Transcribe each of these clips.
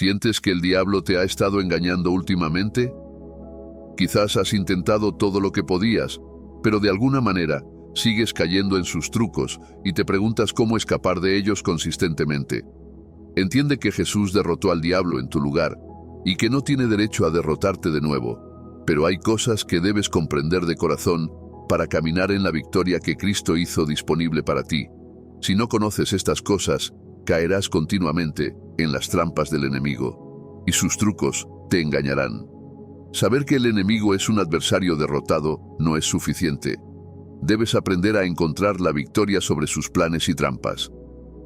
¿Sientes que el diablo te ha estado engañando últimamente? Quizás has intentado todo lo que podías, pero de alguna manera sigues cayendo en sus trucos y te preguntas cómo escapar de ellos consistentemente. Entiende que Jesús derrotó al diablo en tu lugar y que no tiene derecho a derrotarte de nuevo, pero hay cosas que debes comprender de corazón para caminar en la victoria que Cristo hizo disponible para ti. Si no conoces estas cosas, caerás continuamente en las trampas del enemigo, y sus trucos te engañarán. Saber que el enemigo es un adversario derrotado no es suficiente. Debes aprender a encontrar la victoria sobre sus planes y trampas.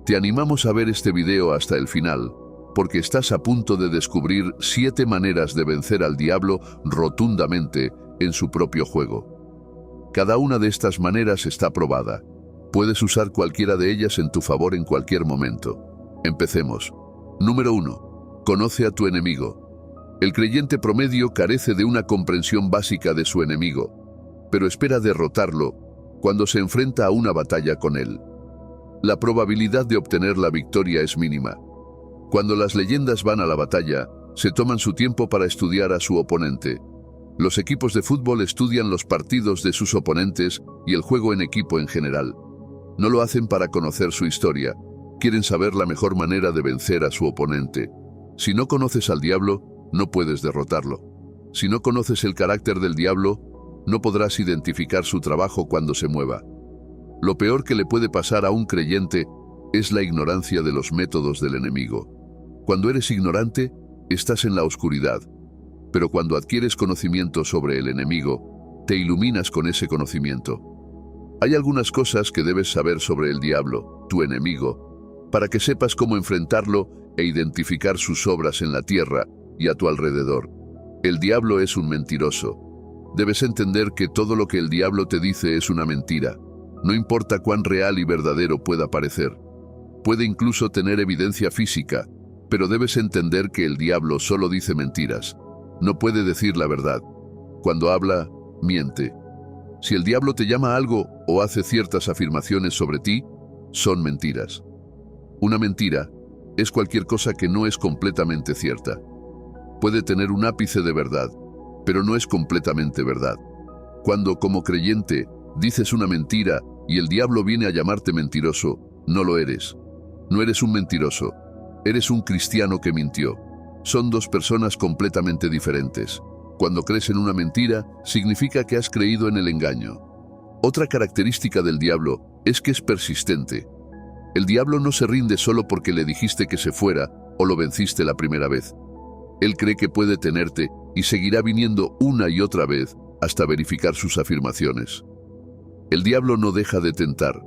Te animamos a ver este video hasta el final, porque estás a punto de descubrir 7 maneras de vencer al diablo rotundamente en su propio juego. Cada una de estas maneras está probada. Puedes usar cualquiera de ellas en tu favor en cualquier momento. Empecemos. Número 1. Conoce a tu enemigo. El creyente promedio carece de una comprensión básica de su enemigo, pero espera derrotarlo cuando se enfrenta a una batalla con él. La probabilidad de obtener la victoria es mínima. Cuando las leyendas van a la batalla, se toman su tiempo para estudiar a su oponente. Los equipos de fútbol estudian los partidos de sus oponentes y el juego en equipo en general. No lo hacen para conocer su historia. Quieren saber la mejor manera de vencer a su oponente. Si no conoces al diablo, no puedes derrotarlo. Si no conoces el carácter del diablo, no podrás identificar su trabajo cuando se mueva. Lo peor que le puede pasar a un creyente es la ignorancia de los métodos del enemigo. Cuando eres ignorante, estás en la oscuridad. Pero cuando adquieres conocimiento sobre el enemigo, te iluminas con ese conocimiento. Hay algunas cosas que debes saber sobre el diablo, tu enemigo, para que sepas cómo enfrentarlo e identificar sus obras en la tierra y a tu alrededor. El diablo es un mentiroso. Debes entender que todo lo que el diablo te dice es una mentira. No importa cuán real y verdadero pueda parecer. Puede incluso tener evidencia física, pero debes entender que el diablo solo dice mentiras. No puede decir la verdad. Cuando habla, miente. Si el diablo te llama a algo o hace ciertas afirmaciones sobre ti, son mentiras. Una mentira es cualquier cosa que no es completamente cierta. Puede tener un ápice de verdad, pero no es completamente verdad. Cuando, como creyente, dices una mentira y el diablo viene a llamarte mentiroso, no lo eres. No eres un mentiroso. Eres un cristiano que mintió. Son dos personas completamente diferentes. Cuando crees en una mentira, significa que has creído en el engaño. Otra característica del diablo es que es persistente. El diablo no se rinde solo porque le dijiste que se fuera o lo venciste la primera vez. Él cree que puede tenerte y seguirá viniendo una y otra vez hasta verificar sus afirmaciones. El diablo no deja de tentar.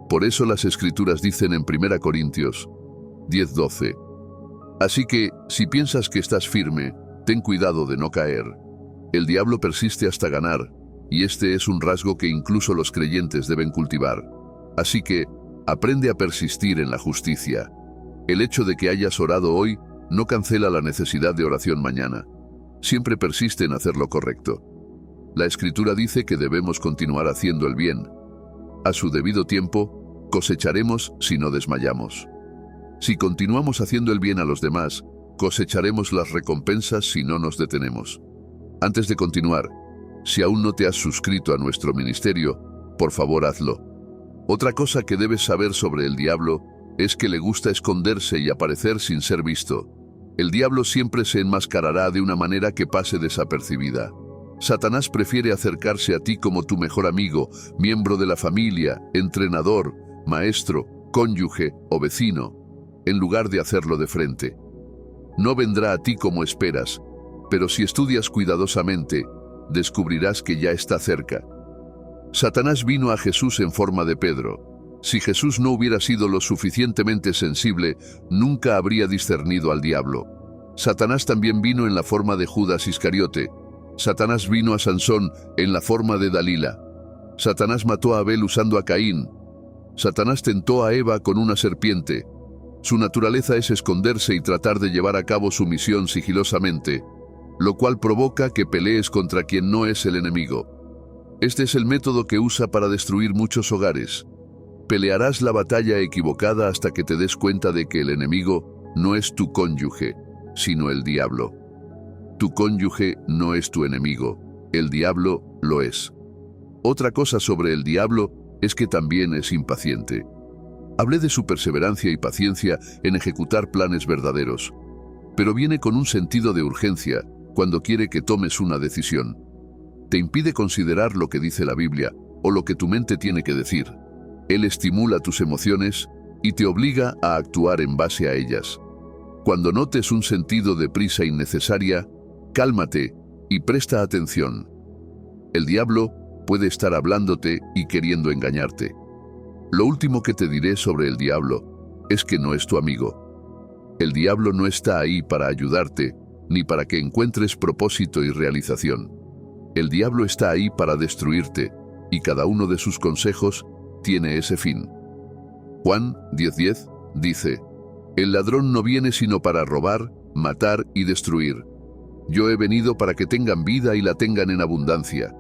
Por eso las Escrituras dicen en 1 Corintios 10:12. Así que, si piensas que estás firme, ten cuidado de no caer. El diablo persiste hasta ganar, y este es un rasgo que incluso los creyentes deben cultivar. Así que, aprende a persistir en la justicia. El hecho de que hayas orado hoy no cancela la necesidad de oración mañana. Siempre persiste en hacer lo correcto. La Escritura dice que debemos continuar haciendo el bien. A su debido tiempo, cosecharemos si no desmayamos. Si continuamos haciendo el bien a los demás, cosecharemos las recompensas si no nos detenemos. Antes de continuar, si aún no te has suscrito a nuestro ministerio, por favor hazlo. Otra cosa que debes saber sobre el diablo es que le gusta esconderse y aparecer sin ser visto. El diablo siempre se enmascarará de una manera que pase desapercibida. Satanás prefiere acercarse a ti como tu mejor amigo, miembro de la familia, entrenador, maestro, cónyuge o vecino, en lugar de hacerlo de frente. No vendrá a ti como esperas, pero si estudias cuidadosamente, descubrirás que ya está cerca. Satanás vino a Jesús en forma de Pedro. Si Jesús no hubiera sido lo suficientemente sensible, nunca habría discernido al diablo. Satanás también vino en la forma de Judas Iscariote. Satanás vino a Sansón en la forma de Dalila. Satanás mató a Abel usando a Caín. Satanás tentó a Eva con una serpiente. Su naturaleza es esconderse y tratar de llevar a cabo su misión sigilosamente, lo cual provoca que pelees contra quien no es el enemigo. Este es el método que usa para destruir muchos hogares. Pelearás la batalla equivocada hasta que te des cuenta de que el enemigo no es tu cónyuge. sino el diablo. Tu cónyuge no es tu enemigo, el diablo lo es. Otra cosa sobre el diablo es que también es impaciente. Hablé de su perseverancia y paciencia en ejecutar planes verdaderos, pero viene con un sentido de urgencia cuando quiere que tomes una decisión. Te impide considerar lo que dice la Biblia o lo que tu mente tiene que decir. Él estimula tus emociones y te obliga a actuar en base a ellas. Cuando notes un sentido de prisa innecesaria, cálmate y presta atención. El diablo puede estar hablándote y queriendo engañarte. Lo último que te diré sobre el diablo es que no es tu amigo. El diablo no está ahí para ayudarte, ni para que encuentres propósito y realización. El diablo está ahí para destruirte, y cada uno de sus consejos tiene ese fin. Juan 10:10 dice: El ladrón no viene sino para robar, matar y destruir. Yo he venido para que tengan vida y la tengan en abundancia.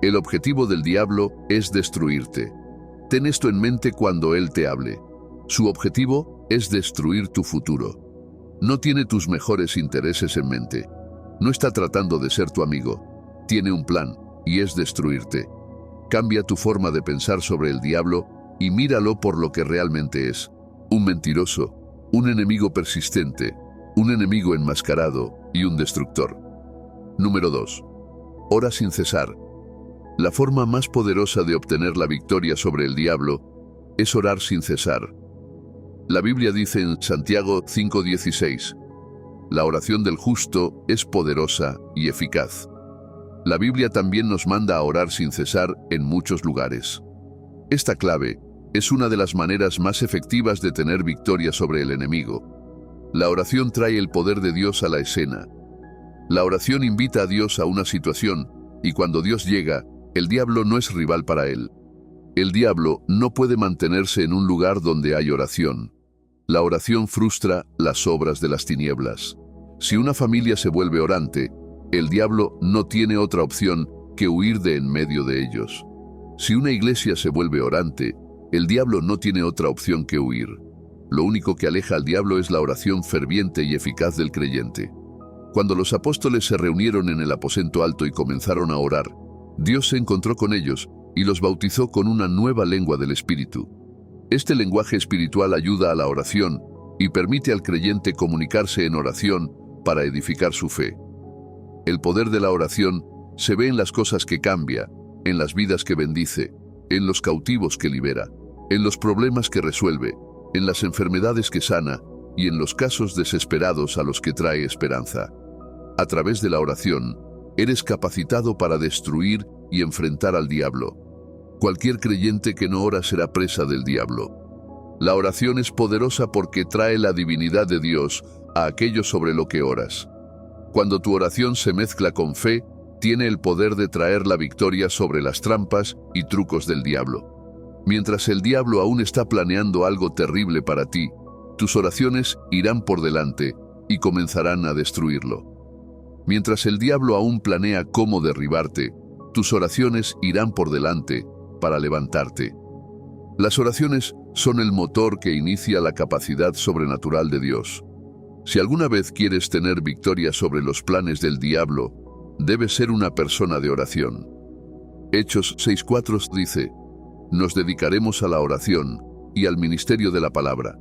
El objetivo del diablo es destruirte. Ten esto en mente cuando él te hable. Su objetivo es destruir tu futuro. No tiene tus mejores intereses en mente. No está tratando de ser tu amigo. Tiene un plan, y es destruirte. Cambia tu forma de pensar sobre el diablo y míralo por lo que realmente es: un mentiroso, un enemigo persistente, un enemigo enmascarado y un destructor. Número 2. Ora sin cesar. La forma más poderosa de obtener la victoria sobre el diablo es orar sin cesar. La Biblia dice en Santiago 5:16: La oración del justo es poderosa y eficaz. La Biblia también nos manda a orar sin cesar en muchos lugares. Esta clave es una de las maneras más efectivas de tener victoria sobre el enemigo. La oración trae el poder de Dios a la escena. La oración invita a Dios a una situación, y cuando Dios llega, el diablo no es rival para él. El diablo no puede mantenerse en un lugar donde hay oración. La oración frustra las obras de las tinieblas. Si una familia se vuelve orante, el diablo no tiene otra opción que huir de en medio de ellos. Si una iglesia se vuelve orante, el diablo no tiene otra opción que huir. Lo único que aleja al diablo es la oración ferviente y eficaz del creyente. Cuando los apóstoles se reunieron en el aposento alto y comenzaron a orar, Dios se encontró con ellos y los bautizó con una nueva lengua del Espíritu. Este lenguaje espiritual ayuda a la oración y permite al creyente comunicarse en oración para edificar su fe. El poder de la oración se ve en las cosas que cambia, en las vidas que bendice, en los cautivos que libera, en los problemas que resuelve, en las enfermedades que sana y en los casos desesperados a los que trae esperanza. A través de la oración, eres capacitado para destruir y enfrentar al diablo. Cualquier creyente que no ora será presa del diablo. La oración es poderosa porque trae la divinidad de Dios a aquello sobre lo que oras. Cuando tu oración se mezcla con fe, tiene el poder de traer la victoria sobre las trampas y trucos del diablo. Mientras el diablo aún está planeando algo terrible para ti, tus oraciones irán por delante y comenzarán a destruirlo. Mientras el diablo aún planea cómo derribarte, tus oraciones irán por delante para levantarte. Las oraciones son el motor que inicia la capacidad sobrenatural de Dios. Si alguna vez quieres tener victoria sobre los planes del diablo, debes ser una persona de oración. Hechos 6:4 dice: Nos dedicaremos a la oración y al ministerio de la palabra.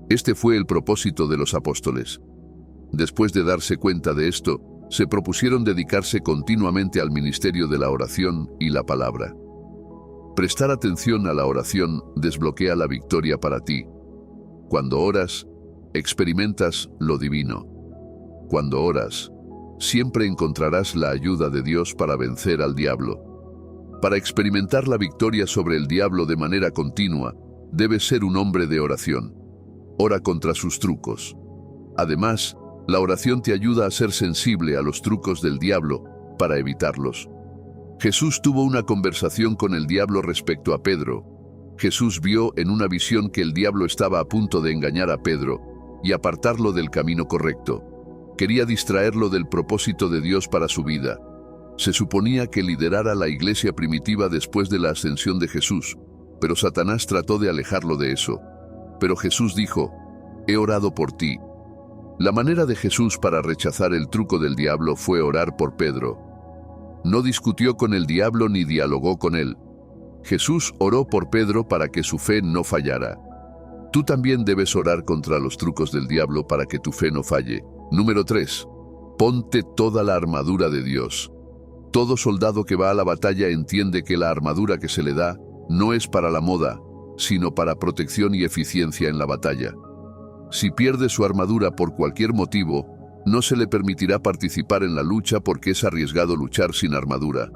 Este fue el propósito de los apóstoles. Después de darse cuenta de esto, se propusieron dedicarse continuamente al ministerio de la oración y la palabra. Prestar atención a la oración desbloquea la victoria para ti. Cuando oras, experimentas lo divino. Cuando oras, siempre encontrarás la ayuda de Dios para vencer al diablo. Para experimentar la victoria sobre el diablo de manera continua, debes ser un hombre de oración. Ora contra sus trucos. Además, la oración te ayuda a ser sensible a los trucos del diablo para evitarlos. Jesús tuvo una conversación con el diablo respecto a Pedro. Jesús vio en una visión que el diablo estaba a punto de engañar a Pedro y apartarlo del camino correcto. Quería distraerlo del propósito de Dios para su vida. Se suponía que liderara la iglesia primitiva después de la ascensión de Jesús, pero Satanás trató de alejarlo de eso. Pero Jesús dijo: He orado por ti. La manera de Jesús para rechazar el truco del diablo fue orar por Pedro. No discutió con el diablo ni dialogó con él. Jesús oró por Pedro para que su fe no fallara. Tú también debes orar contra los trucos del diablo para que tu fe no falle. Número 3. Ponte toda la armadura de Dios. Todo soldado que va a la batalla entiende que la armadura que se le da no es para la moda, sino para protección y eficiencia en la batalla. Si pierde su armadura por cualquier motivo, no se le permitirá participar en la lucha porque es arriesgado luchar sin armadura.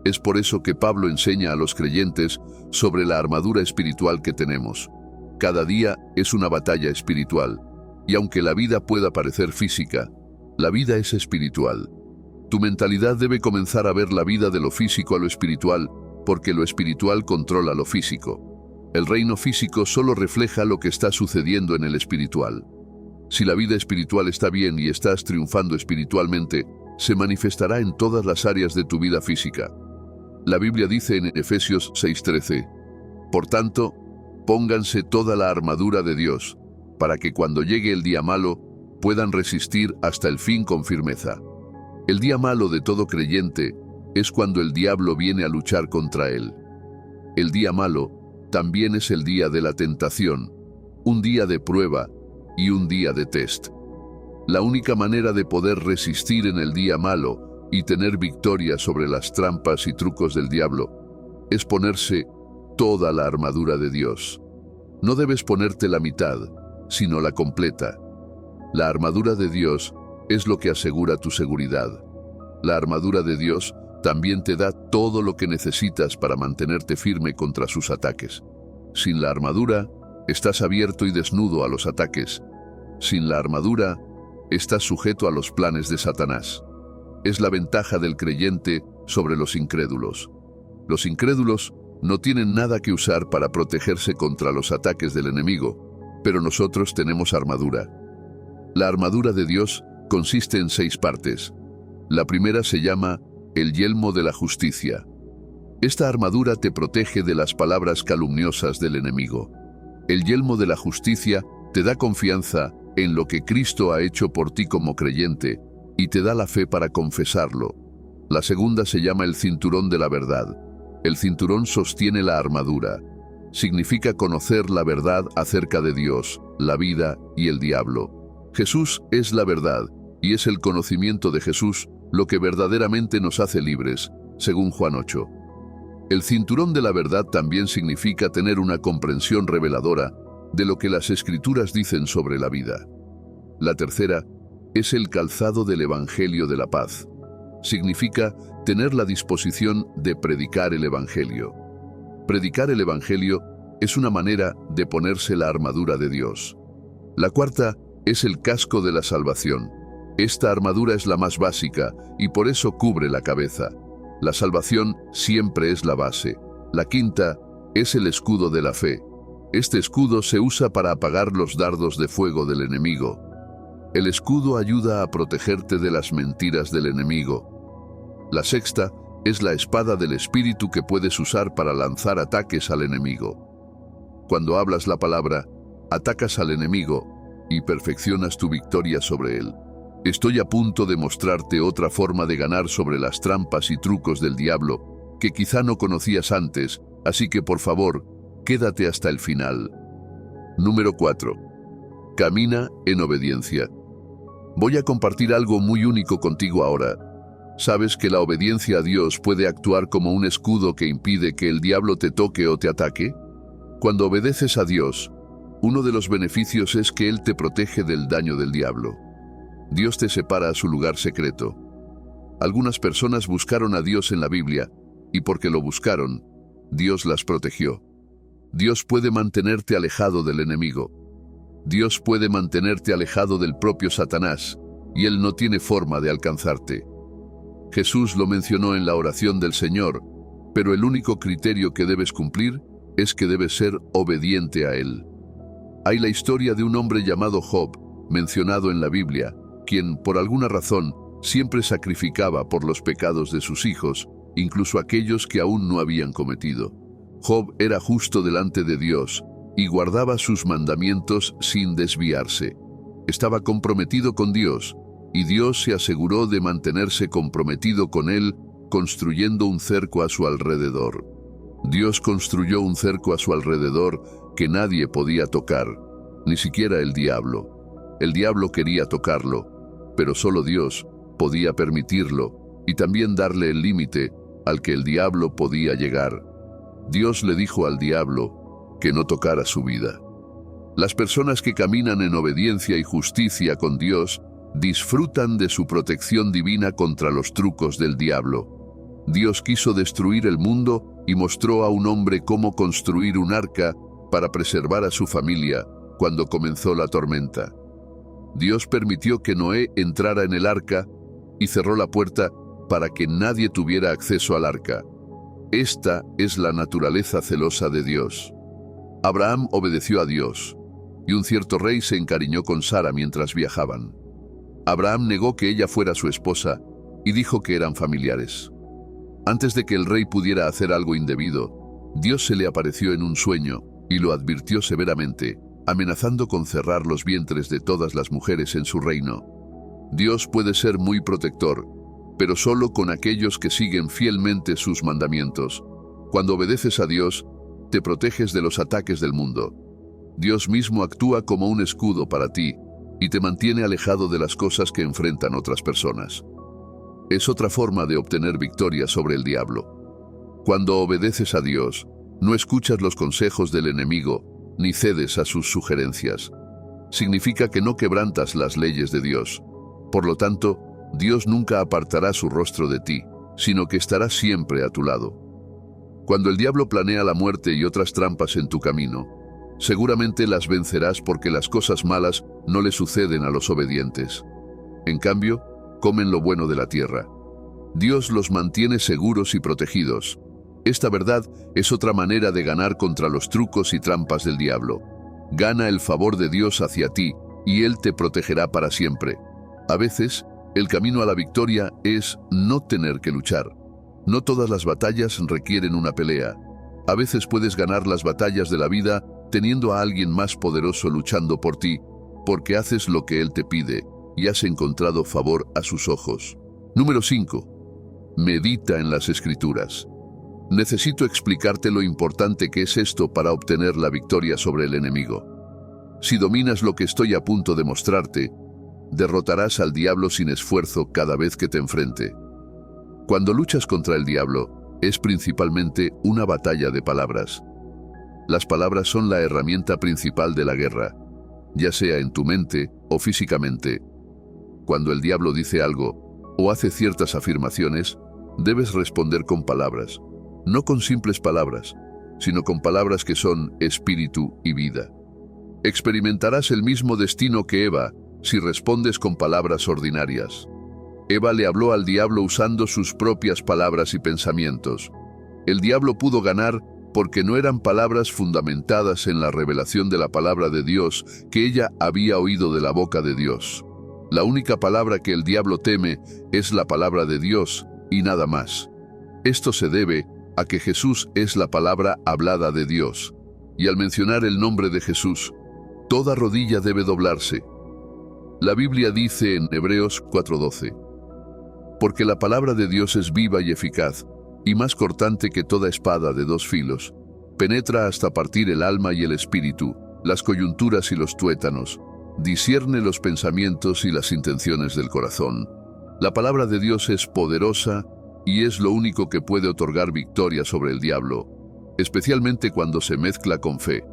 Es por eso que Pablo enseña a los creyentes sobre la armadura espiritual que tenemos. Cada día es una batalla espiritual, y aunque la vida pueda parecer física, la vida es espiritual. Tu mentalidad debe comenzar a ver la vida de lo físico a lo espiritual, porque lo espiritual controla lo físico. El reino físico solo refleja lo que está sucediendo en el espiritual. Si la vida espiritual está bien y estás triunfando espiritualmente, se manifestará en todas las áreas de tu vida física. La Biblia dice en Efesios 6:13, por tanto, pónganse toda la armadura de Dios, para que cuando llegue el día malo, puedan resistir hasta el fin con firmeza. El día malo de todo creyente es cuando el diablo viene a luchar contra él. El día malo también es el día de la tentación, un día de prueba y un día de test. La única manera de poder resistir en el día malo y tener victoria sobre las trampas y trucos del diablo es ponerse toda la armadura de Dios. No debes ponerte la mitad, sino la completa. La armadura de Dios es lo que asegura tu seguridad. La armadura de Dios también te da todo lo que necesitas para mantenerte firme contra sus ataques. Sin la armadura, estás abierto y desnudo a los ataques. Sin la armadura, estás sujeto a los planes de Satanás. Es la ventaja del creyente sobre los incrédulos. Los incrédulos no tienen nada que usar para protegerse contra los ataques del enemigo, pero nosotros tenemos armadura. La armadura de Dios consiste en 6 partes. La primera se llama el yelmo de la justicia. Esta armadura te protege de las palabras calumniosas del enemigo. El yelmo de la justicia te da confianza en lo que Cristo ha hecho por ti como creyente y te da la fe para confesarlo. La segunda se llama el cinturón de la verdad. El cinturón sostiene la armadura. Significa conocer la verdad acerca de Dios, la vida y el diablo. Jesús es la verdad, y es el conocimiento de Jesús lo que verdaderamente nos hace libres, según Juan 8. El cinturón de la verdad también significa tener una comprensión reveladora de lo que las Escrituras dicen sobre la vida. La tercera es el calzado del Evangelio de la paz. Significa tener la disposición de predicar el Evangelio. Predicar el Evangelio es una manera de ponerse la armadura de Dios. La cuarta es el casco de la salvación. Esta armadura es la más básica y por eso cubre la cabeza. La salvación siempre es la base. La quinta es el escudo de la fe. Este escudo se usa para apagar los dardos de fuego del enemigo. El escudo ayuda a protegerte de las mentiras del enemigo. La sexta es la espada del Espíritu que puedes usar para lanzar ataques al enemigo. Cuando hablas la palabra, atacas al enemigo y perfeccionas tu victoria sobre él. Estoy a punto de mostrarte otra forma de ganar sobre las trampas y trucos del diablo que quizá no conocías antes, así que por favor, quédate hasta el final. Número 4. Camina en obediencia. Voy a compartir algo muy único contigo ahora. ¿Sabes que la obediencia a Dios puede actuar como un escudo que impide que el diablo te toque o te ataque? Cuando obedeces a Dios, uno de los beneficios es que Él te protege del daño del diablo. Dios te separa a su lugar secreto. Algunas personas buscaron a Dios en la Biblia, y porque lo buscaron, Dios las protegió. Dios puede mantenerte alejado del enemigo. Dios puede mantenerte alejado del propio Satanás, y Él no tiene forma de alcanzarte. Jesús lo mencionó en la oración del Señor, pero el único criterio que debes cumplir es que debes ser obediente a Él. Hay la historia de un hombre llamado Job, mencionado en la Biblia, quien, por alguna razón, siempre sacrificaba por los pecados de sus hijos, incluso aquellos que aún no habían cometido. Job era justo delante de Dios y guardaba sus mandamientos sin desviarse. estaba comprometido con Dios, y Dios se aseguró de mantenerse comprometido con él, construyendo un cerco a su alrededor. Dios construyó un cerco a su alrededor que nadie podía tocar, ni siquiera el diablo. El diablo quería tocarlo, pero solo Dios podía permitirlo y también darle el límite al que el diablo podía llegar. Dios le dijo al diablo que no tocara su vida. Las personas que caminan en obediencia y justicia con Dios disfrutan de su protección divina contra los trucos del diablo. Dios quiso destruir el mundo y mostró a un hombre cómo construir un arca para preservar a su familia cuando comenzó la tormenta. Dios permitió que Noé entrara en el arca y cerró la puerta para que nadie tuviera acceso al arca. Esta es la naturaleza celosa de Dios. Abraham obedeció a Dios, y un cierto rey se encariñó con Sara mientras viajaban. Abraham negó que ella fuera su esposa y dijo que eran familiares. Antes de que el rey pudiera hacer algo indebido, Dios se le apareció en un sueño y lo advirtió severamente, amenazando con cerrar los vientres de todas las mujeres en su reino. Dios puede ser muy protector, pero solo con aquellos que siguen fielmente sus mandamientos. Cuando obedeces a Dios, te proteges de los ataques del mundo. Dios mismo actúa como un escudo para ti y te mantiene alejado de las cosas que enfrentan otras personas. Es otra forma de obtener victoria sobre el diablo. Cuando obedeces a Dios, no escuchas los consejos del enemigo ni cedes a sus sugerencias. Significa que no quebrantas las leyes de Dios. Por lo tanto, Dios nunca apartará su rostro de ti, sino que estará siempre a tu lado. Cuando el diablo planea la muerte y otras trampas en tu camino, seguramente las vencerás porque las cosas malas no le suceden a los obedientes. En cambio, comen lo bueno de la tierra. Dios los mantiene seguros y protegidos. Esta verdad es otra manera de ganar contra los trucos y trampas del diablo. Gana el favor de Dios hacia ti y Él te protegerá para siempre. A veces, el camino a la victoria es no tener que luchar. No todas las batallas requieren una pelea. A veces puedes ganar las batallas de la vida teniendo a alguien más poderoso luchando por ti, porque haces lo que Él te pide y has encontrado favor a sus ojos. Número 5. Medita en las Escrituras. Necesito explicarte lo importante que es esto para obtener la victoria sobre el enemigo. Si dominas lo que estoy a punto de mostrarte, derrotarás al diablo sin esfuerzo cada vez que te enfrente. Cuando luchas contra el diablo, es principalmente una batalla de palabras. Las palabras son la herramienta principal de la guerra, ya sea en tu mente o físicamente. Cuando el diablo dice algo o hace ciertas afirmaciones, debes responder con palabras, no con simples palabras, sino con palabras que son espíritu y vida. Experimentarás el mismo destino que Eva si respondes con palabras ordinarias. Eva le habló al diablo usando sus propias palabras y pensamientos. El diablo pudo ganar porque no eran palabras fundamentadas en la revelación de la palabra de Dios que ella había oído de la boca de Dios. La única palabra que el diablo teme es la palabra de Dios y nada más. Esto se debe a que Jesús es la palabra hablada de Dios, y al mencionar el nombre de Jesús, toda rodilla debe doblarse. La Biblia dice en Hebreos 4:12, porque la palabra de Dios es viva y eficaz, y más cortante que toda espada de dos filos, penetra hasta partir el alma y el espíritu, las coyunturas y los tuétanos, discierne los pensamientos y las intenciones del corazón. La palabra de Dios es poderosa y es lo único que puede otorgar victoria sobre el diablo, especialmente cuando se mezcla con fe.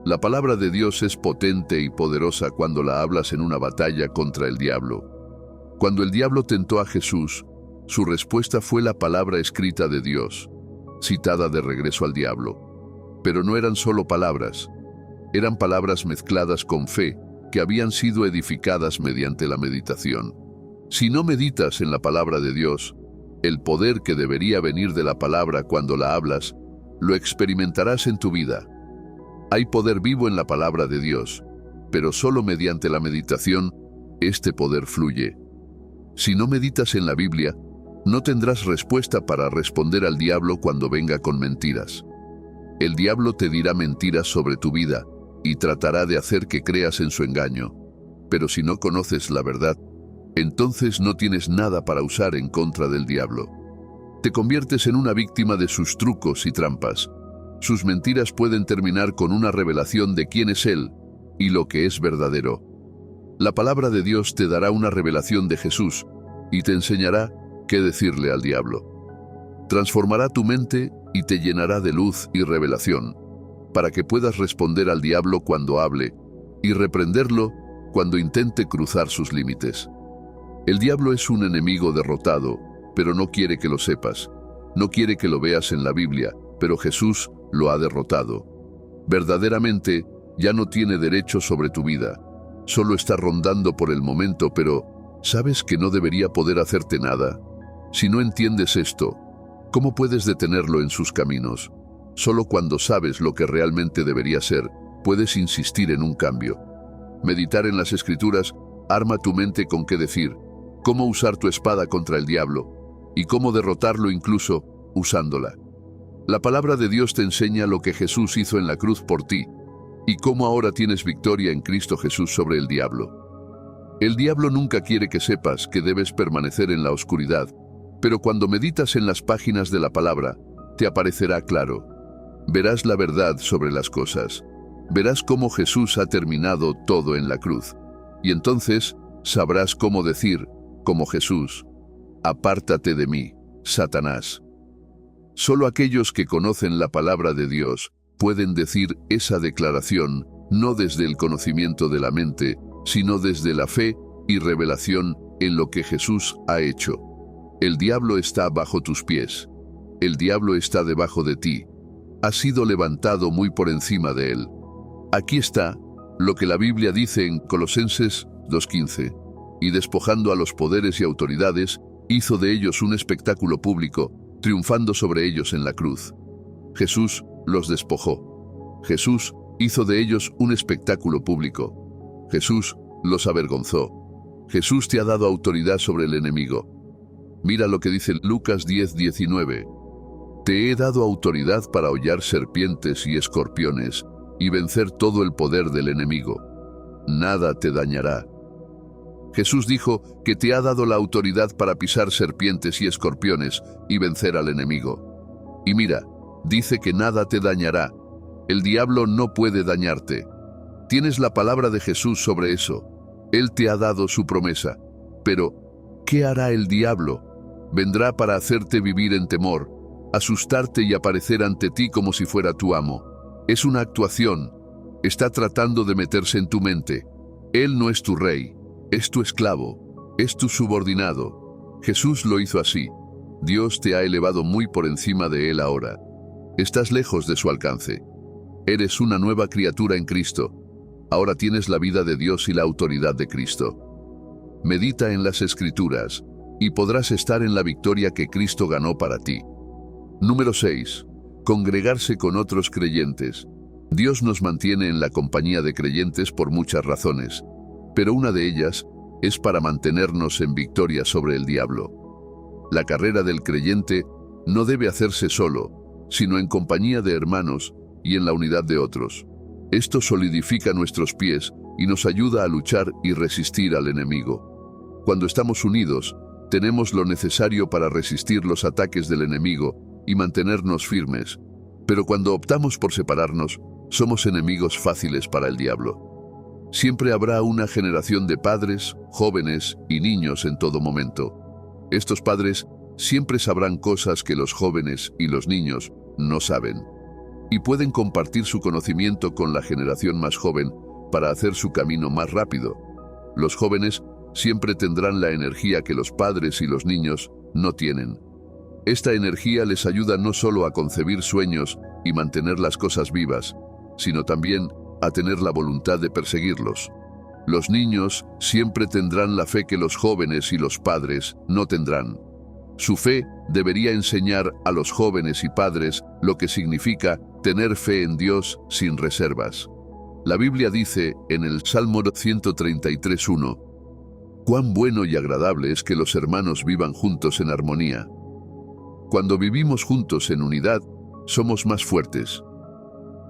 La palabra de Dios es potente y poderosa cuando la hablas en una batalla contra el diablo. Cuando el diablo tentó a Jesús, su respuesta fue la palabra escrita de Dios, citada de regreso al diablo. Pero no eran solo palabras, eran palabras mezcladas con fe que habían sido edificadas mediante la meditación. Si no meditas en la palabra de Dios, el poder que debería venir de la palabra cuando la hablas, lo experimentarás en tu vida. Hay poder vivo en la palabra de Dios, pero solo mediante la meditación, este poder fluye. Si no meditas en la Biblia, no tendrás respuesta para responder al diablo cuando venga con mentiras. El diablo te dirá mentiras sobre tu vida y tratará de hacer que creas en su engaño. Pero si no conoces la verdad, entonces no tienes nada para usar en contra del diablo. Te conviertes en una víctima de sus trucos y trampas. Sus mentiras pueden terminar con una revelación de quién es Él y lo que es verdadero. La palabra de Dios te dará una revelación de Jesús y te enseñará qué decirle al diablo. Transformará tu mente y te llenará de luz y revelación, para que puedas responder al diablo cuando hable y reprenderlo cuando intente cruzar sus límites. El diablo es un enemigo derrotado, pero no quiere que lo sepas. No quiere que lo veas en la Biblia, pero Jesús lo ha derrotado. Verdaderamente, ya no tiene derecho sobre tu vida. Solo está rondando por el momento, pero ¿sabes que no debería poder hacerte nada? Si no entiendes esto, ¿cómo puedes detenerlo en sus caminos? Solo cuando sabes lo que realmente debería ser, puedes insistir en un cambio. Meditar en las Escrituras arma tu mente con qué decir, cómo usar tu espada contra el diablo y cómo derrotarlo incluso usándola. La palabra de Dios te enseña lo que Jesús hizo en la cruz por ti y cómo ahora tienes victoria en Cristo Jesús sobre el diablo. El diablo nunca quiere que sepas que debes permanecer en la oscuridad, pero cuando meditas en las páginas de la palabra, te aparecerá claro. Verás la verdad sobre las cosas. Verás cómo Jesús ha terminado todo en la cruz. Y entonces sabrás cómo decir, como Jesús, apártate de mí, Satanás. Solo aquellos que conocen la palabra de Dios pueden decir esa declaración, no desde el conocimiento de la mente, sino desde la fe y revelación en lo que Jesús ha hecho. El diablo está bajo tus pies. El diablo está debajo de ti. Has sido levantado muy por encima de él. Aquí está lo que la Biblia dice en Colosenses 2:15. Y despojando a los poderes y autoridades, hizo de ellos un espectáculo público, triunfando sobre ellos en la cruz. Jesús los despojó. Jesús hizo de ellos un espectáculo público. Jesús los avergonzó. Jesús te ha dado autoridad sobre el enemigo. Mira lo que dice Lucas 10:19. Te he dado autoridad para hollar serpientes y escorpiones y vencer todo el poder del enemigo. Nada te dañará. Jesús dijo que te ha dado la autoridad para pisar serpientes y escorpiones y vencer al enemigo. Y mira, dice que nada te dañará. El diablo no puede dañarte. Tienes la palabra de Jesús sobre eso. Él te ha dado su promesa. Pero, ¿qué hará el diablo? Vendrá para hacerte vivir en temor, asustarte y aparecer ante ti como si fuera tu amo. Es una actuación. Está tratando de meterse en tu mente. Él no es tu rey. Es tu esclavo, es tu subordinado. Jesús lo hizo así. Dios te ha elevado muy por encima de él ahora. Estás lejos de su alcance. Eres una nueva criatura en Cristo. Ahora tienes la vida de Dios y la autoridad de Cristo. Medita en las Escrituras y podrás estar en la victoria que Cristo ganó para ti. Número 6. Congregarse con otros creyentes. Dios nos mantiene en la compañía de creyentes por muchas razones, pero una de ellas es para mantenernos en victoria sobre el diablo. La carrera del creyente no debe hacerse solo, sino en compañía de hermanos y en la unidad de otros. Esto solidifica nuestros pies y nos ayuda a luchar y resistir al enemigo. Cuando estamos unidos, tenemos lo necesario para resistir los ataques del enemigo y mantenernos firmes. Pero cuando optamos por separarnos, somos enemigos fáciles para el diablo. Siempre habrá una generación de padres, jóvenes y niños en todo momento. Estos padres siempre sabrán cosas que los jóvenes y los niños no saben. Y pueden compartir su conocimiento con la generación más joven para hacer su camino más rápido. Los jóvenes siempre tendrán la energía que los padres y los niños no tienen. Esta energía les ayuda no solo a concebir sueños y mantener las cosas vivas, sino también a tener la voluntad de perseguirlos. Los niños siempre tendrán la fe que los jóvenes y los padres no tendrán. Su fe debería enseñar a los jóvenes y padres lo que significa tener fe en Dios sin reservas. La Biblia dice en el Salmo 133:1, «Cuán bueno y agradable es que los hermanos vivan juntos en armonía». Cuando vivimos juntos en unidad, somos más fuertes.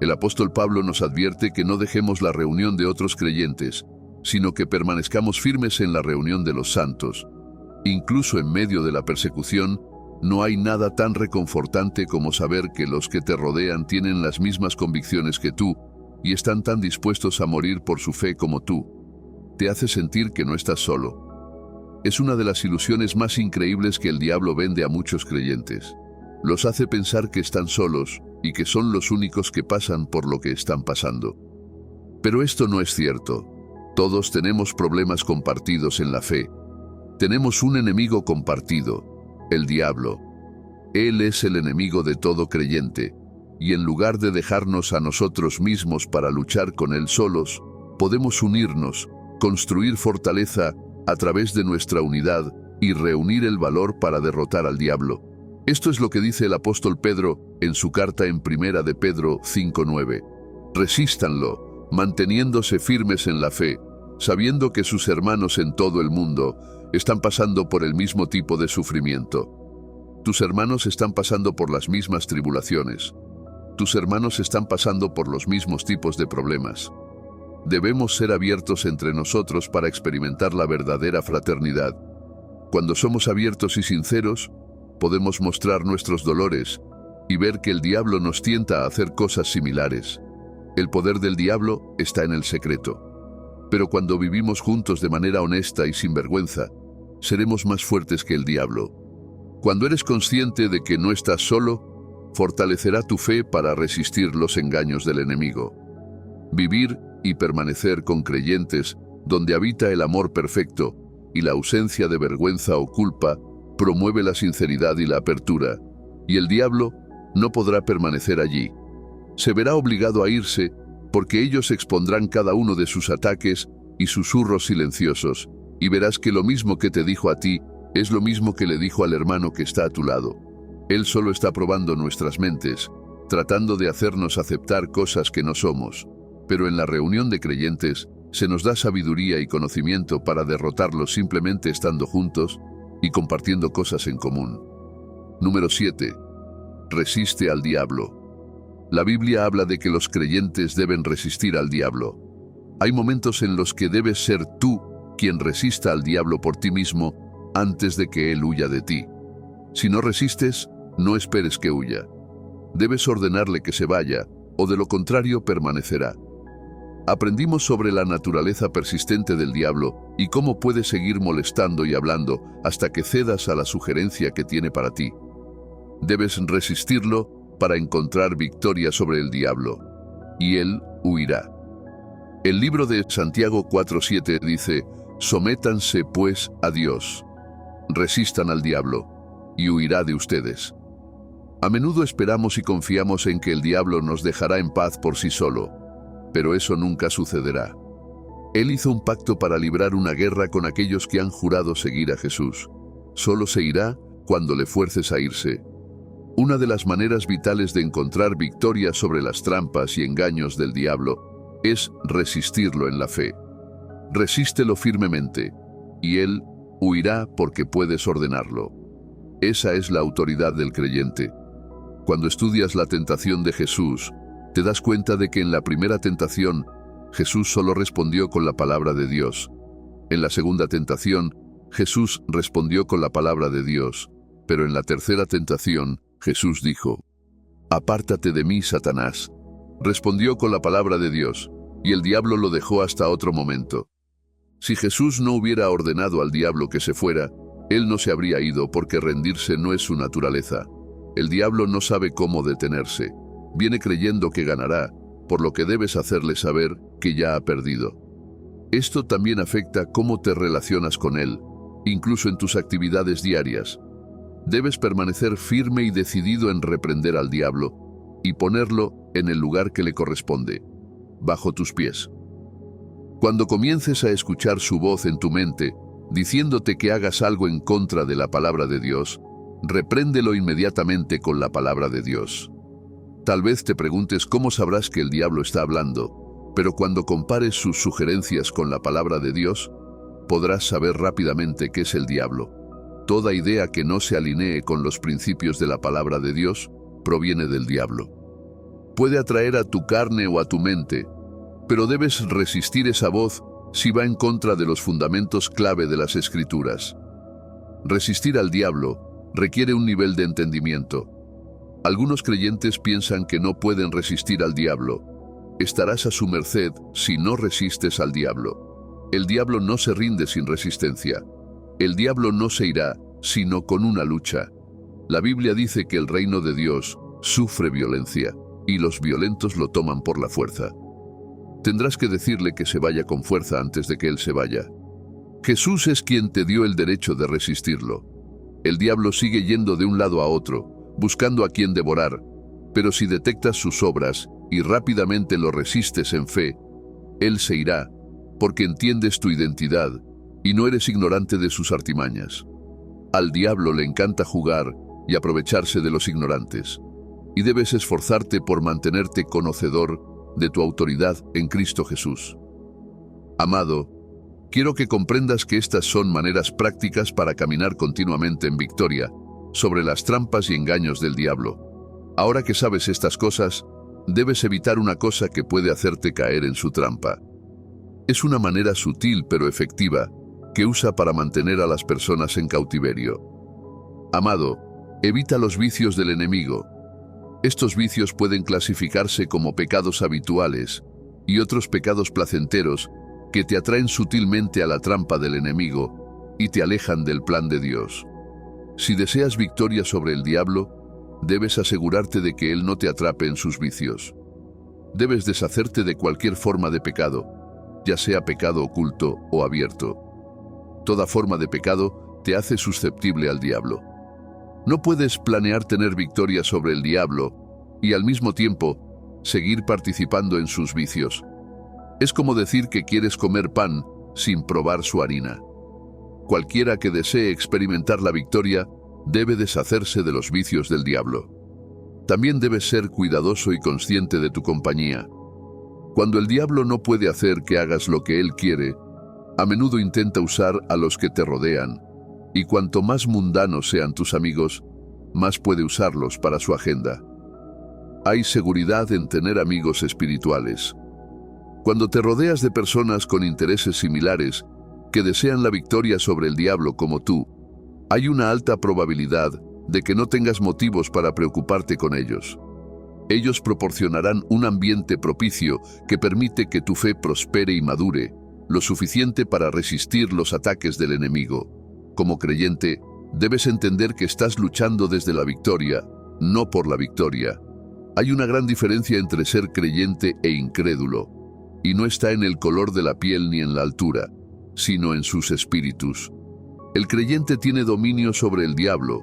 El apóstol Pablo nos advierte que no dejemos la reunión de otros creyentes, sino que permanezcamos firmes en la reunión de los santos. Incluso en medio de la persecución, no hay nada tan reconfortante como saber que los que te rodean tienen las mismas convicciones que tú y están tan dispuestos a morir por su fe como tú. Te hace sentir que no estás solo. Es una de las ilusiones más increíbles que el diablo vende a muchos creyentes. Los hace pensar que están solos y que son los únicos que pasan por lo que están pasando. Pero esto no es cierto. Todos tenemos problemas compartidos en la fe. Tenemos un enemigo compartido, el diablo. Él es el enemigo de todo creyente, y en lugar de dejarnos a nosotros mismos para luchar con él solos, podemos unirnos, construir fortaleza a través de nuestra unidad y reunir el valor para derrotar al diablo. Esto es lo que dice el apóstol Pedro en su carta en Primera de Pedro 5:9. Resístanlo, manteniéndose firmes en la fe, sabiendo que sus hermanos en todo el mundo están pasando por el mismo tipo de sufrimiento. Tus hermanos están pasando por las mismas tribulaciones. Tus hermanos están pasando por los mismos tipos de problemas. Debemos ser abiertos entre nosotros para experimentar la verdadera fraternidad. Cuando somos abiertos y sinceros, podemos mostrar nuestros dolores y ver que el diablo nos tienta a hacer cosas similares. El poder del diablo está en el secreto. Pero cuando vivimos juntos de manera honesta y sin vergüenza, seremos más fuertes que el diablo. Cuando eres consciente de que no estás solo, fortalecerá tu fe para resistir los engaños del enemigo. Vivir y permanecer con creyentes donde habita el amor perfecto y la ausencia de vergüenza o culpa promueve la sinceridad y la apertura, y el diablo no podrá permanecer allí. Se verá obligado a irse porque ellos expondrán cada uno de sus ataques y susurros silenciosos, y verás que lo mismo que te dijo a ti es lo mismo que le dijo al hermano que está a tu lado. Él solo está probando nuestras mentes, tratando de hacernos aceptar cosas que no somos, pero en la reunión de creyentes se nos da sabiduría y conocimiento para derrotarlos simplemente estando juntos y compartiendo cosas en común. Número 7. Resiste al diablo. La Biblia habla de que los creyentes deben resistir al diablo. Hay momentos en los que debes ser tú quien resista al diablo por ti mismo antes de que él huya de ti. Si no resistes, no esperes que huya. Debes ordenarle que se vaya, o de lo contrario permanecerá. Aprendimos sobre la naturaleza persistente del diablo y cómo puede seguir molestando y hablando hasta que cedas a la sugerencia que tiene para ti. Debes resistirlo para encontrar victoria sobre el diablo, y él huirá. El libro de Santiago 4:7 dice: sométanse pues a Dios, resistan al diablo, y huirá de ustedes. A menudo esperamos y confiamos en que el diablo nos dejará en paz por sí solo, pero eso nunca sucederá. Él hizo un pacto para librar una guerra con aquellos que han jurado seguir a Jesús. Solo se irá cuando le fuerces a irse. Una de las maneras vitales de encontrar victoria sobre las trampas y engaños del diablo es resistirlo en la fe. Resístelo firmemente, y él huirá porque puedes ordenarlo. Esa es la autoridad del creyente. Cuando estudias la tentación de Jesús, te das cuenta de que en la primera tentación, Jesús solo respondió con la palabra de Dios. En la segunda tentación, Jesús respondió con la palabra de Dios, pero en la tercera tentación, Jesús dijo: apártate de mí, Satanás. Respondió con la palabra de Dios, y el diablo lo dejó hasta otro momento. Si Jesús no hubiera ordenado al diablo que se fuera, él no se habría ido porque rendirse no es su naturaleza. El diablo no sabe cómo detenerse. Viene creyendo que ganará, por lo que debes hacerle saber que ya ha perdido. Esto también afecta cómo te relacionas con él, incluso en tus actividades diarias. Debes permanecer firme y decidido en reprender al diablo y ponerlo en el lugar que le corresponde, bajo tus pies. Cuando comiences a escuchar su voz en tu mente, diciéndote que hagas algo en contra de la palabra de Dios, repréndelo inmediatamente con la palabra de Dios. Tal vez te preguntes cómo sabrás que el diablo está hablando, pero cuando compares sus sugerencias con la palabra de Dios, podrás saber rápidamente qué es el diablo. Toda idea que no se alinee con los principios de la palabra de Dios proviene del diablo. Puede atraer a tu carne o a tu mente, pero debes resistir esa voz si va en contra de los fundamentos clave de las Escrituras. Resistir al diablo requiere un nivel de entendimiento. Algunos creyentes piensan que no pueden resistir al diablo. Estarás a su merced si no resistes al diablo. El diablo no se rinde sin resistencia. El diablo no se irá, sino con una lucha. La Biblia dice que el reino de Dios sufre violencia, y los violentos lo toman por la fuerza. Tendrás que decirle que se vaya con fuerza antes de que él se vaya. Jesús es quien te dio el derecho de resistirlo. El diablo sigue yendo de un lado a otro, buscando a quien devorar, pero si detectas sus obras y rápidamente lo resistes en fe, él se irá, porque entiendes tu identidad y no eres ignorante de sus artimañas. Al diablo le encanta jugar y aprovecharse de los ignorantes, y debes esforzarte por mantenerte conocedor de tu autoridad en Cristo Jesús. Amado, quiero que comprendas que estas son maneras prácticas para caminar continuamente en victoria sobre las trampas y engaños del diablo. Ahora que sabes estas cosas, debes evitar una cosa que puede hacerte caer en su trampa. Es una manera sutil pero efectiva que usa para mantener a las personas en cautiverio. Amado, evita los vicios del enemigo. Estos vicios pueden clasificarse como pecados habituales y otros pecados placenteros que te atraen sutilmente a la trampa del enemigo y te alejan del plan de Dios. Si deseas victoria sobre el diablo, debes asegurarte de que él no te atrape en sus vicios. Debes deshacerte de cualquier forma de pecado, ya sea pecado oculto o abierto. Toda forma de pecado te hace susceptible al diablo. No puedes planear tener victoria sobre el diablo y al mismo tiempo seguir participando en sus vicios. Es como decir que quieres comer pan sin probar su harina. Cualquiera que desee experimentar la victoria debe deshacerse de los vicios del diablo. También debes ser cuidadoso y consciente de tu compañía. Cuando el diablo no puede hacer que hagas lo que él quiere, a menudo intenta usar a los que te rodean, y cuanto más mundanos sean tus amigos, más puede usarlos para su agenda. Hay seguridad en tener amigos espirituales. Cuando te rodeas de personas con intereses similares, que desean la victoria sobre el diablo como tú, hay una alta probabilidad de que no tengas motivos para preocuparte con ellos. Ellos proporcionarán un ambiente propicio que permite que tu fe prospere y madure, lo suficiente para resistir los ataques del enemigo. Como creyente, debes entender que estás luchando desde la victoria, no por la victoria. Hay una gran diferencia entre ser creyente e incrédulo, y no está en el color de la piel ni en la altura, sino en sus espíritus. El creyente tiene dominio sobre el diablo,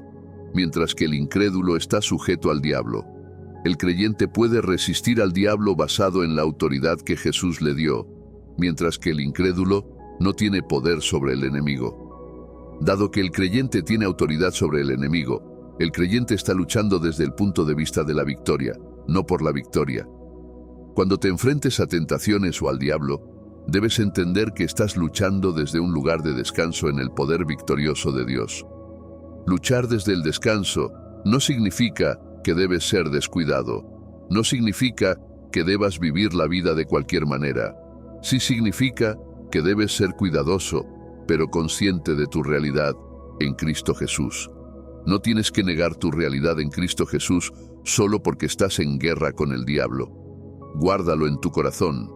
mientras que el incrédulo está sujeto al diablo. El creyente puede resistir al diablo basado en la autoridad que Jesús le dio, mientras que el incrédulo no tiene poder sobre el enemigo. Dado que el creyente tiene autoridad sobre el enemigo, el creyente está luchando desde el punto de vista de la victoria, no por la victoria. Cuando te enfrentes a tentaciones o al diablo, debes entender que estás luchando desde un lugar de descanso en el poder victorioso de Dios. Luchar desde el descanso no significa que debes ser descuidado. No significa que debas vivir la vida de cualquier manera. Sí significa que debes ser cuidadoso, pero consciente de tu realidad en Cristo Jesús. No tienes que negar tu realidad en Cristo Jesús solo porque estás en guerra con el diablo. Guárdalo en tu corazón,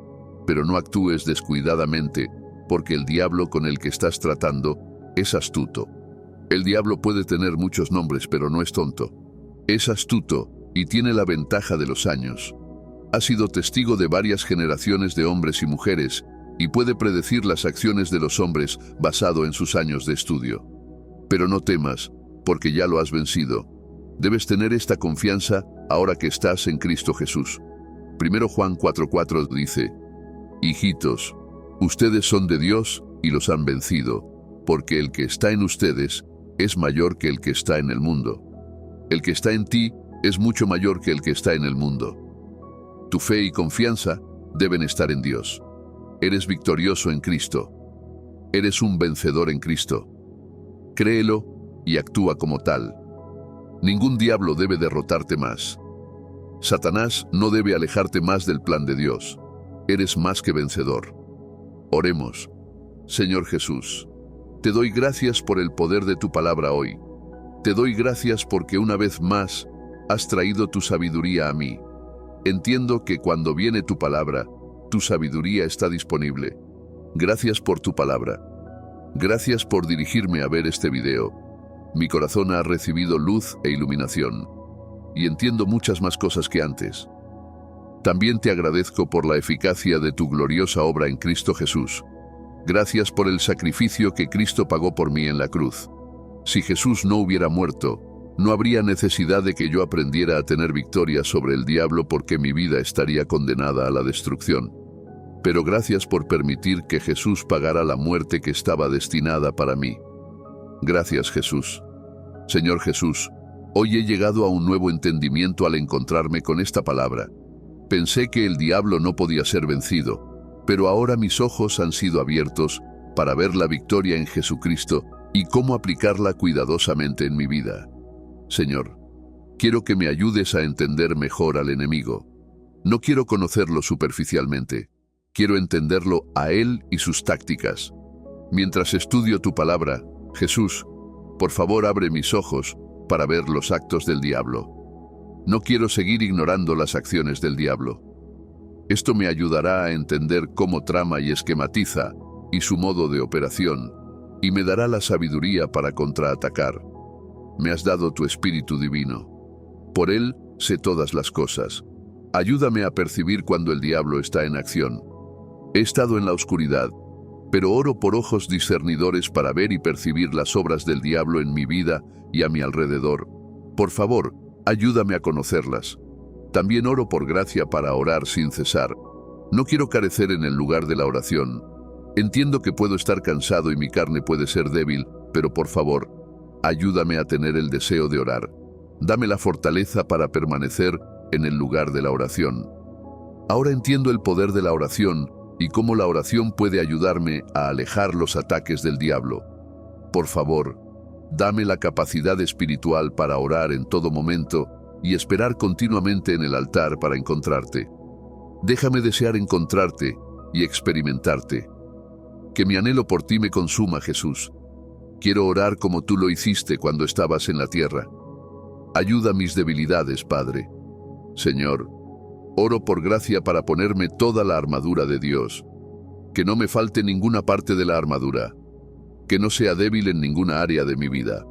pero no actúes descuidadamente, porque el diablo con el que estás tratando es astuto. El diablo puede tener muchos nombres, pero no es tonto. Es astuto y tiene la ventaja de los años. Ha sido testigo de varias generaciones de hombres y mujeres y puede predecir las acciones de los hombres basado en sus años de estudio. Pero no temas, porque ya lo has vencido. Debes tener esta confianza ahora que estás en Cristo Jesús. 1 Juan 4:4 dice: Hijitos, ustedes son de Dios y los han vencido, porque el que está en ustedes es mayor que el que está en el mundo. El que está en ti es mucho mayor que el que está en el mundo. Tu fe y confianza deben estar en Dios. Eres victorioso en Cristo. Eres un vencedor en Cristo. Créelo y actúa como tal. Ningún diablo debe derrotarte más. Satanás no debe alejarte más del plan de Dios. Eres más que vencedor. Oremos. Señor Jesús, te doy gracias por el poder de tu palabra hoy. Te doy gracias porque una vez más has traído tu sabiduría a mí. Entiendo que cuando viene tu palabra, tu sabiduría está disponible. Gracias por tu palabra. Gracias por dirigirme a ver este video. Mi corazón ha recibido luz e iluminación, y entiendo muchas más cosas que antes. También te agradezco por la eficacia de tu gloriosa obra en Cristo Jesús. Gracias por el sacrificio que Cristo pagó por mí en la cruz. Si Jesús no hubiera muerto, no habría necesidad de que yo aprendiera a tener victoria sobre el diablo porque mi vida estaría condenada a la destrucción. Pero gracias por permitir que Jesús pagara la muerte que estaba destinada para mí. Gracias, Jesús. Señor Jesús, hoy he llegado a un nuevo entendimiento al encontrarme con esta palabra. Pensé que el diablo no podía ser vencido, pero ahora mis ojos han sido abiertos para ver la victoria en Jesucristo y cómo aplicarla cuidadosamente en mi vida. Señor, quiero que me ayudes a entender mejor al enemigo. No quiero conocerlo superficialmente. Quiero entenderlo a él y sus tácticas. Mientras estudio tu palabra, Jesús, por favor abre mis ojos para ver los actos del diablo. No quiero seguir ignorando las acciones del diablo. Esto me ayudará a entender cómo trama y esquematiza y su modo de operación, y me dará la sabiduría para contraatacar. Me has dado tu Espíritu Divino. Por él sé todas las cosas. Ayúdame a percibir cuando el diablo está en acción. He estado en la oscuridad, pero oro por ojos discernidores para ver y percibir las obras del diablo en mi vida y a mi alrededor. Por favor, ayúdame a conocerlas. También oro por gracia para orar sin cesar. No quiero carecer en el lugar de la oración. Entiendo que puedo estar cansado y mi carne puede ser débil, pero por favor, ayúdame a tener el deseo de orar. Dame la fortaleza para permanecer en el lugar de la oración. Ahora entiendo el poder de la oración y cómo la oración puede ayudarme a alejar los ataques del diablo. Por favor, dame la capacidad espiritual para orar en todo momento y esperar continuamente en el altar para encontrarte. Déjame desear encontrarte y experimentarte. Que mi anhelo por ti me consuma, Jesús. Quiero orar como tú lo hiciste cuando estabas en la tierra. Ayuda mis debilidades, Padre. Señor, oro por gracia para ponerme toda la armadura de Dios. Que no me falte ninguna parte de la armadura. Que no sea débil en ninguna área de mi vida.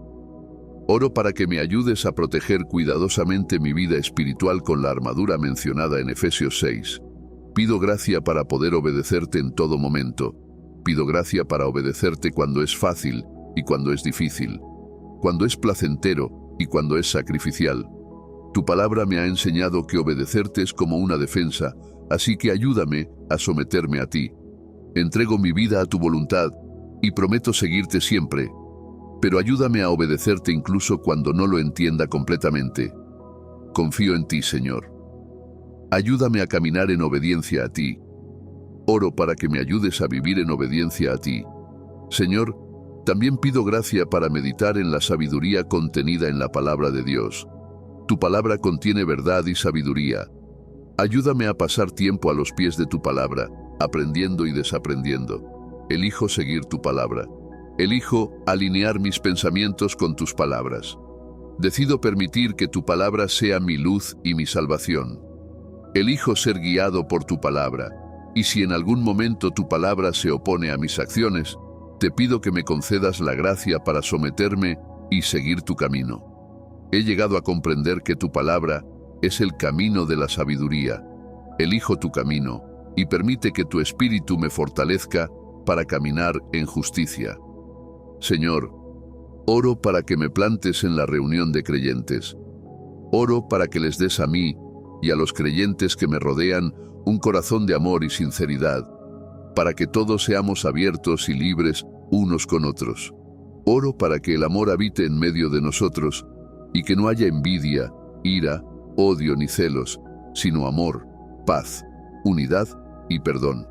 Oro para que me ayudes a proteger cuidadosamente mi vida espiritual con la armadura mencionada en Efesios 6. Pido gracia para poder obedecerte en todo momento. Pido gracia para obedecerte cuando es fácil y cuando es difícil, cuando es placentero y cuando es sacrificial. Tu palabra me ha enseñado que obedecerte es como una defensa, así que ayúdame a someterme a ti. Entrego mi vida a tu voluntad y prometo seguirte siempre, pero ayúdame a obedecerte incluso cuando no lo entienda completamente. Confío en ti, Señor. Ayúdame a caminar en obediencia a ti. Oro para que me ayudes a vivir en obediencia a ti. Señor, también pido gracia para meditar en la sabiduría contenida en la palabra de Dios. Tu palabra contiene verdad y sabiduría. Ayúdame a pasar tiempo a los pies de tu palabra, aprendiendo y desaprendiendo. Elijo seguir tu palabra. Elijo alinear mis pensamientos con tus palabras. Decido permitir que tu palabra sea mi luz y mi salvación. Elijo ser guiado por tu palabra, y si en algún momento tu palabra se opone a mis acciones, te pido que me concedas la gracia para someterme y seguir tu camino. He llegado a comprender que tu palabra es el camino de la sabiduría. Elijo tu camino y permite que tu espíritu me fortalezca para caminar en justicia. Señor, oro para que me plantes en la reunión de creyentes. Oro para que les des a mí y a los creyentes que me rodean un corazón de amor y sinceridad, para que todos seamos abiertos y libres unos con otros. Oro para que el amor habite en medio de nosotros y que no haya envidia, ira, odio ni celos, sino amor, paz, unidad y perdón.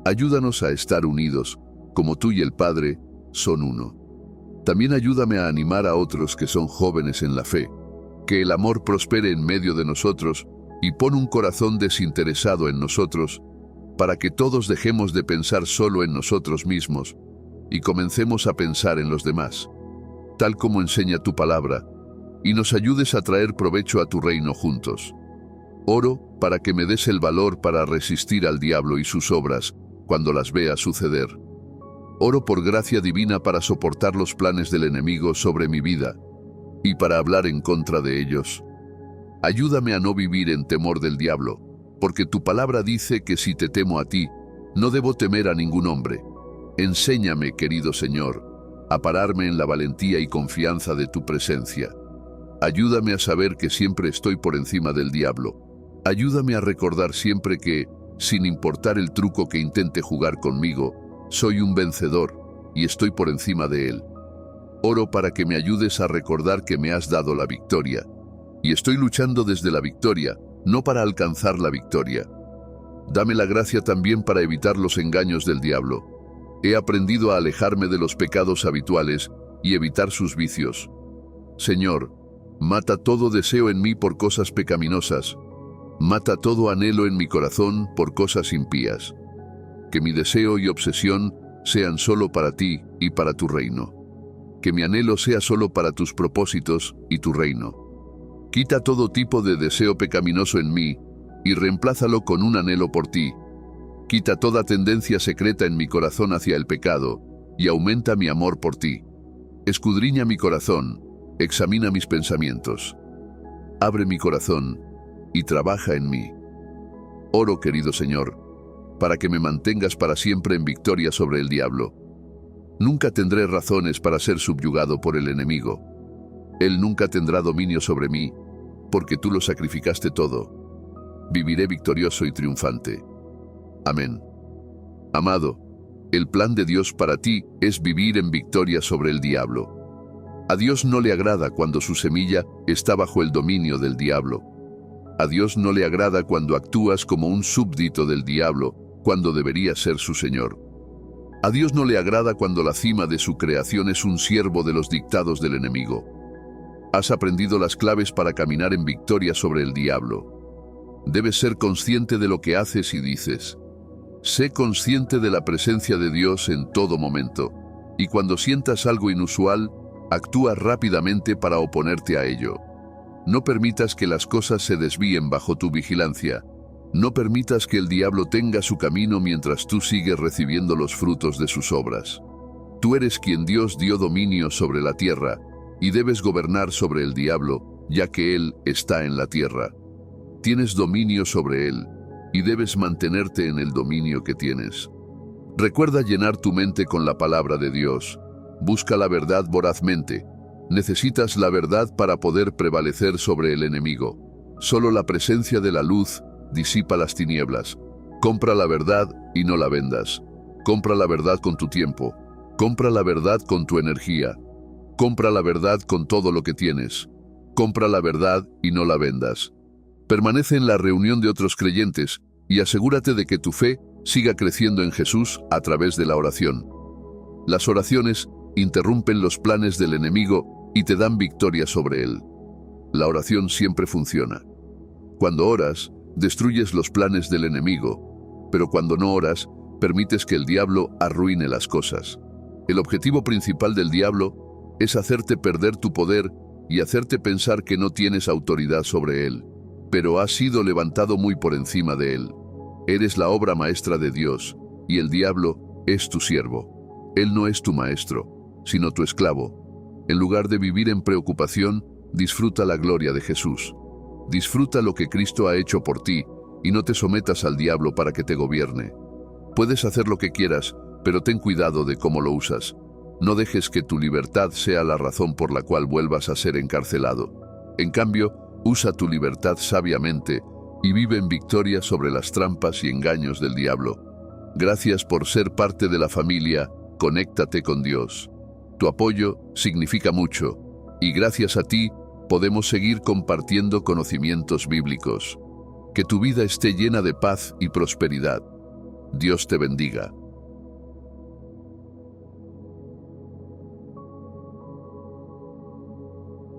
Ayúdanos a estar unidos, como tú y el Padre son uno. También ayúdame a animar a otros que son jóvenes en la fe, que el amor prospere en medio de nosotros y pon un corazón desinteresado en nosotros, para que todos dejemos de pensar solo en nosotros mismos y comencemos a pensar en los demás, tal como enseña tu palabra, y nos ayudes a traer provecho a tu reino juntos. Oro para que me des el valor para resistir al diablo y sus obras cuando las vea suceder. Oro por gracia divina para soportar los planes del enemigo sobre mi vida y para hablar en contra de ellos. Ayúdame a no vivir en temor del diablo, porque tu palabra dice que si te temo a ti, no debo temer a ningún hombre. Enséñame, querido Señor, a pararme en la valentía y confianza de tu presencia. Ayúdame a saber que siempre estoy por encima del diablo. Ayúdame a recordar siempre que, sin importar el truco que intente jugar conmigo, soy un vencedor y estoy por encima de él. Oro para que me ayudes a recordar que me has dado la victoria, y estoy luchando desde la victoria, no para alcanzar la victoria. Dame la gracia también para evitar los engaños del diablo. He aprendido a alejarme de los pecados habituales y evitar sus vicios. Señor, mata todo deseo en mí por cosas pecaminosas. Mata todo anhelo en mi corazón por cosas impías. Que mi deseo y obsesión sean solo para ti y para tu reino. Que mi anhelo sea solo para tus propósitos y tu reino. Quita todo tipo de deseo pecaminoso en mí y reemplázalo con un anhelo por ti. Quita toda tendencia secreta en mi corazón hacia el pecado y aumenta mi amor por ti. Escudriña mi corazón, examina mis pensamientos. Abre mi corazón y trabaja en mí. Oro, querido Señor, para que me mantengas para siempre en victoria sobre el diablo. Nunca tendré razones para ser subyugado por el enemigo. Él nunca tendrá dominio sobre mí, porque tú lo sacrificaste todo. Viviré victorioso y triunfante. Amén. Amado, el plan de Dios para ti es vivir en victoria sobre el diablo. A Dios no le agrada cuando su semilla está bajo el dominio del diablo. A Dios no le agrada cuando actúas como un súbdito del diablo, cuando deberías ser su Señor. A Dios no le agrada cuando la cima de su creación es un siervo de los dictados del enemigo. Has aprendido las claves para caminar en victoria sobre el diablo. Debes ser consciente de lo que haces y dices. Sé consciente de la presencia de Dios en todo momento, y cuando sientas algo inusual, actúa rápidamente para oponerte a ello. No permitas que las cosas se desvíen bajo tu vigilancia. No permitas que el diablo tenga su camino mientras tú sigues recibiendo los frutos de sus obras. Tú eres quien Dios dio dominio sobre la tierra, y debes gobernar sobre el diablo, ya que él está en la tierra. Tienes dominio sobre él, y debes mantenerte en el dominio que tienes. Recuerda llenar tu mente con la palabra de Dios. Busca la verdad vorazmente. Necesitas la verdad para poder prevalecer sobre el enemigo. Solo la presencia de la luz disipa las tinieblas. Compra la verdad y no la vendas. Compra la verdad con tu tiempo. Compra la verdad con tu energía. Compra la verdad con todo lo que tienes. Compra la verdad y no la vendas. Permanece en la reunión de otros creyentes y asegúrate de que tu fe siga creciendo en Jesús a través de la oración. Las oraciones interrumpen los planes del enemigo y te dan victoria sobre él. La oración siempre funciona. Cuando oras, destruyes los planes del enemigo, pero cuando no oras, permites que el diablo arruine las cosas. El objetivo principal del diablo es hacerte perder tu poder y hacerte pensar que no tienes autoridad sobre él, pero has sido levantado muy por encima de él. Eres la obra maestra de Dios, y el diablo es tu siervo. Él no es tu maestro, sino tu esclavo. En lugar de vivir en preocupación, disfruta la gloria de Jesús. Disfruta lo que Cristo ha hecho por ti, y no te sometas al diablo para que te gobierne. Puedes hacer lo que quieras, pero ten cuidado de cómo lo usas. No dejes que tu libertad sea la razón por la cual vuelvas a ser encarcelado. En cambio, usa tu libertad sabiamente y vive en victoria sobre las trampas y engaños del diablo. Gracias por ser parte de la familia. Conéctate con Dios. Tu apoyo significa mucho, y gracias a ti podemos seguir compartiendo conocimientos bíblicos. Que tu vida esté llena de paz y prosperidad. Dios te bendiga.